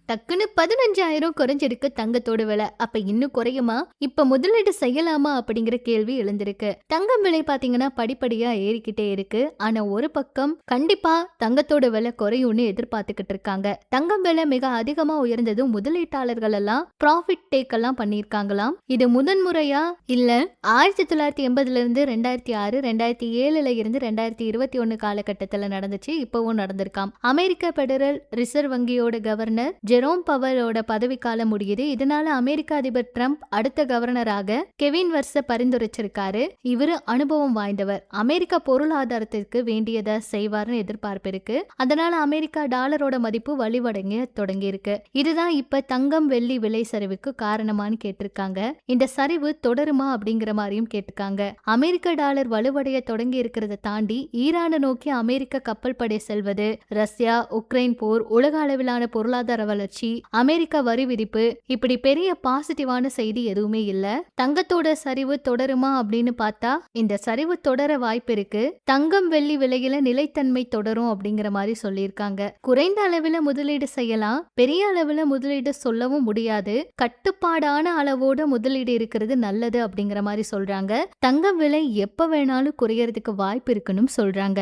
டக்குன்னு 15,000 குறைஞ்சிருக்கு தங்கத்தோட விலை. அப்ப இன்னும் குறையுமா? இப்ப முதலீடு செய்யலாமா அப்படிங்கிற கேள்வி எழுந்திருக்கு. தங்கம் விலை பாத்தீங்கன்னா படிப்படியா ஏறிக்கிட்டே இருக்கு. ஆனா ஒரு பக்கம் கண்டிப்பா தங்கத்தோட விலை குறையும்னு எதிர்பார்த்துக்கிட்டு இருக்காங்க. தங்கம் விலை மிக அதிகமா உயர்ந்ததும் முதலீட்டாளர்கள் எல்லாம் ப்ராஃபிட் டேக் எல்லாம் பண்ணிருக்காங்களாம். இது முதன்முறையா இல்ல 1980ல இருந்து 2006, 2007ல இருந்து 2021 காலகட்டத்துல நடந்துச்சு. இப்பவும் நடந்திருக்காம். அமெரிக்க பெடரல் ரிசர்வ் வங்கியோட கவர்னர் ஜெரோம் பவலோட பதவிக்காலம் முடியுது. இதனால அமெரிக்க அதிபர் ட்ரம்ப் அடுத்த கவர்னராக கெவின் வர்ஸ பரிந்துரைச்சிருக்காரு. இவரு அனுபவம் வாய்ந்தவர். அமெரிக்க பொருளாதாரத்திற்கு வேண்டியதை செய்வார்னு எதிர்பார்ப்பு இருக்கு. அதனால அமெரிக்கா டாலரோட மதிப்பு வலிவடங்க தொடங்கி இருக்கு. இதுதான் இப்ப தங்கம் வெள்ளி விலை சரிவுக்கு காரணமான்னு கேட்டிருக்காங்க. இந்த சரிவு தொடருமா அப்படிங்கிற மாதிரியும் கேட்டிருக்காங்க. அமெரிக்க டாலர் வலுவடைய தொடங்கி இருக்கிறத தாண்டி ஈரானை நோக்கி அமெரிக்க கப்பல் படை செல்வது, ரஷ்யா உக்ரைன் போர், உலக அளவிலான பொருளாதார வளர்ச்சி, அமெரிக்க வரி விதிப்பு, இப்படி பெரிய பாசிட்டிவான செய்தி எதுவுமே இல்ல. தங்கத்தோட சரிவு தொடருமா அப்படின்னு பார்த்தா இந்த சரிவு தொடர வாய்ப்பு இருக்கு. தங்கம் வெள்ளி விலையில நிலைத்தன்மை தொடரும் அப்படிங்கிற மாதிரி சொல்லியிருக்காங்க. குறைந்த அளவுல முதலீடு செய்யலாம், பெரிய அளவுல முதலீடு சொல்லவும் முடியாது. கட்டுப்பாடான அளவோட முதலீடு இருக்கிறது நல்லது அப்படிங்கிற மாதிரி சொல்றாங்க. தங்கம் விலை எப்ப வேணாலும் குறையறதுக்கு வாய்ப்பு இருக்குன்னு சொல்றாங்க.